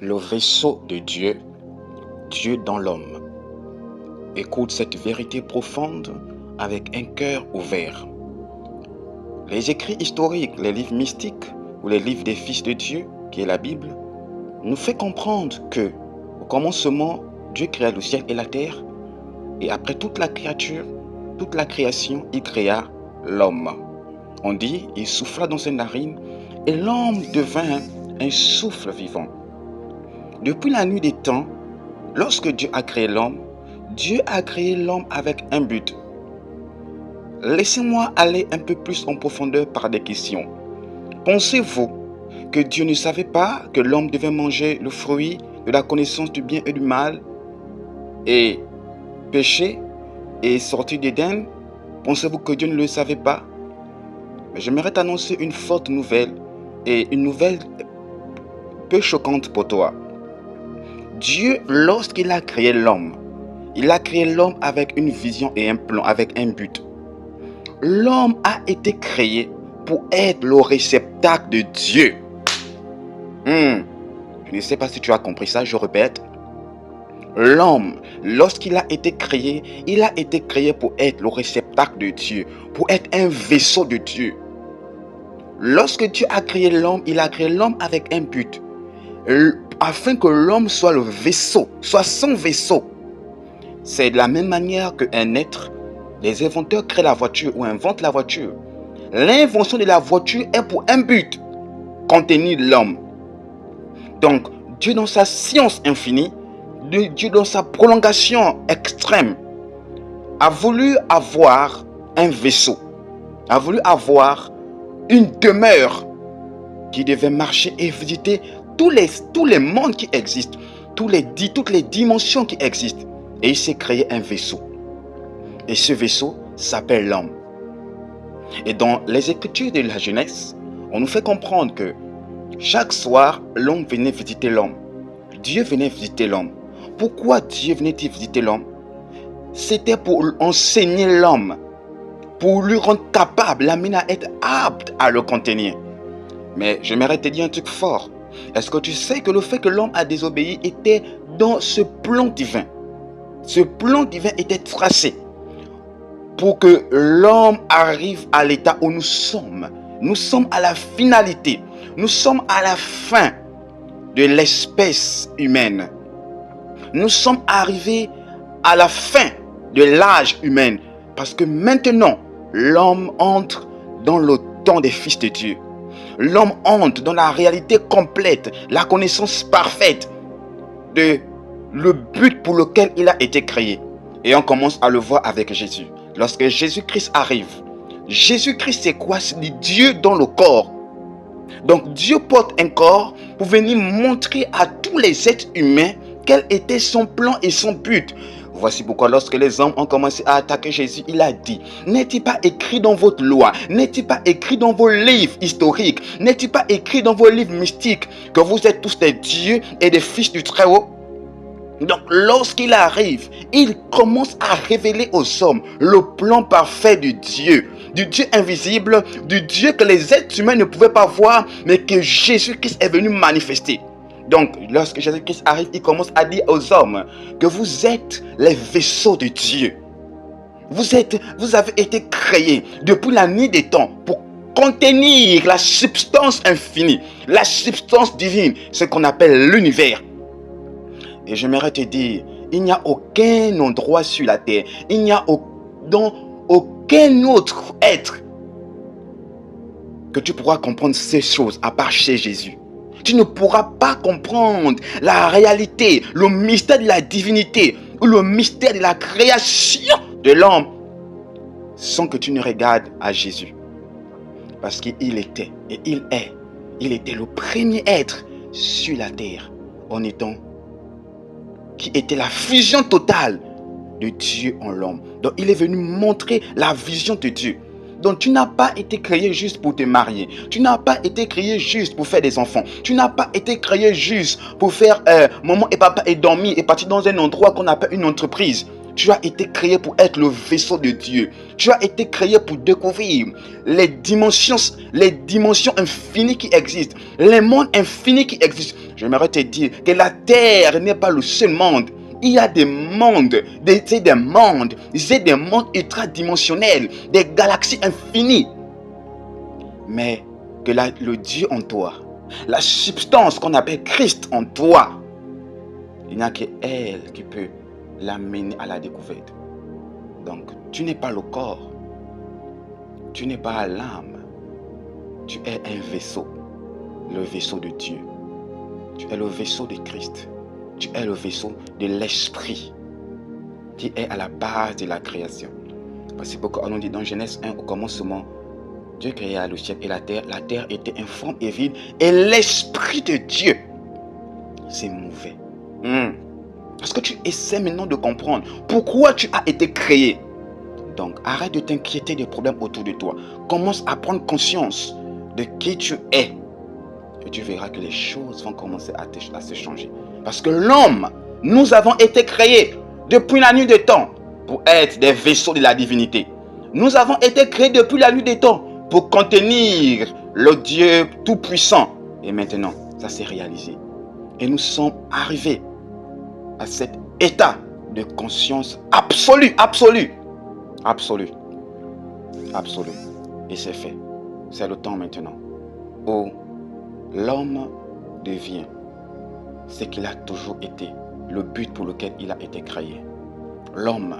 Le vaisseau de Dieu, Dieu dans l'homme. Écoute cette vérité profonde avec un cœur ouvert. Les écrits historiques, les livres mystiques ou les livres des fils de Dieu, qui est la Bible, nous fait comprendre que au commencement, Dieu créa le ciel et la terre, et après toute la création, il créa l'homme. On dit, il souffla dans ses narines, et l'homme devint un souffle vivant. Depuis la nuit des temps, lorsque Dieu a créé l'homme avec un but. Laissez-moi aller un peu plus en profondeur par des questions. Pensez-vous que Dieu ne savait pas que l'homme devait manger le fruit de la connaissance du bien et du mal et pécher et sortir d'Éden? Pensez-vous que Dieu ne le savait pas? Mais j'aimerais t'annoncer une forte nouvelle et une nouvelle peu choquante pour toi. Dieu, lorsqu'il a créé l'homme, il a créé l'homme avec une vision et un plan, avec un but. L'homme a été créé pour être le réceptacle de Dieu. Je ne sais pas si tu as compris ça, je répète. L'homme, lorsqu'il a été créé, il a été créé pour être le réceptacle de Dieu, pour être un vaisseau de Dieu. Lorsque Dieu a créé l'homme, il a créé l'homme avec un but, afin que l'homme soit le vaisseau, soit son vaisseau. C'est de la même manière qu'un être, les inventeurs créent la voiture ou inventent la voiture. L'invention de la voiture est pour un but, contenir l'homme. Donc, Dieu dans sa science infinie, Dieu dans sa prolongation extrême, a voulu avoir un vaisseau, a voulu avoir une demeure qui devait marcher et visiter tous les mondes qui existent, toutes les dimensions qui existent. Et il s'est créé un vaisseau. Et ce vaisseau s'appelle l'homme. Et dans les Écritures de la Genèse, on nous fait comprendre que chaque soir, l'homme venait visiter l'homme. Dieu venait visiter l'homme. Pourquoi Dieu venait-il visiter l'homme? C'était pour enseigner l'homme, pour lui rendre capable, l'amener à être apte à le contenir. Mais j'aimerais te dire un truc fort. Est-ce que tu sais que le fait que l'homme a désobéi était dans ce plan divin? Ce plan divin était tracé pour que l'homme arrive à l'état où nous sommes. Nous sommes à la finalité. Nous sommes à la fin de l'espèce humaine. Nous sommes arrivés à la fin de l'âge humain. Parce que maintenant, l'homme entre dans le temps des fils de Dieu. L'homme entre dans la réalité complète, la connaissance parfaite de le but pour lequel il a été créé. Et on commence à le voir avec Jésus. Lorsque Jésus-Christ arrive, Jésus-Christ c'est quoi? C'est Dieu dans le corps. Donc Dieu porte un corps pour venir montrer à tous les êtres humains quel était son plan et son but. Voici pourquoi lorsque les hommes ont commencé à attaquer Jésus, il a dit: n'est-il pas écrit dans votre loi, n'est-il pas écrit dans vos livres historiques, n'est-il pas écrit dans vos livres mystiques que vous êtes tous des dieux et des fils du Très-Haut? Donc lorsqu'il arrive, il commence à révéler aux hommes le plan parfait de Dieu, du Dieu invisible, du Dieu que les êtres humains ne pouvaient pas voir, mais que Jésus-Christ est venu manifester. Donc, lorsque Jésus-Christ arrive, il commence à dire aux hommes que vous êtes les vaisseaux de Dieu. Vous avez été créés depuis la nuit des temps pour contenir la substance infinie, la substance divine, ce qu'on appelle l'univers. Et j'aimerais te dire, il n'y a aucun endroit sur la terre, il n'y a dans aucun autre être que tu pourras comprendre ces choses à part chez Jésus. Tu ne pourras pas comprendre la réalité, le mystère de la divinité ou le mystère de la création de l'homme sans que tu ne regardes à Jésus. Parce qu'il était et il était le premier être sur la terre qui était la fusion totale de Dieu en l'homme. Donc il est venu montrer la vision de Dieu. Donc tu n'as pas été créé juste pour te marier. Tu n'as pas été créé juste pour faire des enfants. Tu n'as pas été créé juste pour faire maman et papa et dormir et partir dans un endroit qu'on appelle une entreprise. Tu as été créé pour être le vaisseau de Dieu. Tu as été créé pour découvrir les dimensions infinies qui existent, les mondes infinis qui existent. J'aimerais te dire que la terre n'est pas le seul monde. Il y a des mondes, des mondes ultradimensionnels, des galaxies infinies. Mais que le Dieu en toi, la substance qu'on appelle Christ en toi, il n'y a qu'elle qui peut l'amener à la découverte. Donc, tu n'es pas le corps, tu n'es pas l'âme, tu es un vaisseau, le vaisseau de Dieu. Tu es le vaisseau de Christ, tu es le vaisseau de l'Esprit qui est à la base de la création. Parce que pourquoi on nous dit dans Genèse 1, au commencement, Dieu créa le ciel et la terre était informe et vide, et l'Esprit de Dieu s'est mouvé. Parce que tu essaies maintenant de comprendre pourquoi tu as été créé. Donc, arrête de t'inquiéter des problèmes autour de toi. Commence à prendre conscience de qui tu es. Et tu verras que les choses vont commencer à se changer. Parce que l'homme, nous avons été créés depuis la nuit des temps pour être des vaisseaux de la divinité. Nous avons été créés depuis la nuit des temps pour contenir le Dieu tout-puissant. Et maintenant, ça s'est réalisé. Et nous sommes arrivés à cet état de conscience absolue. Et c'est fait. C'est le temps maintenant où l'homme devient ce qu'il a toujours été, le but pour lequel il a été créé. L'homme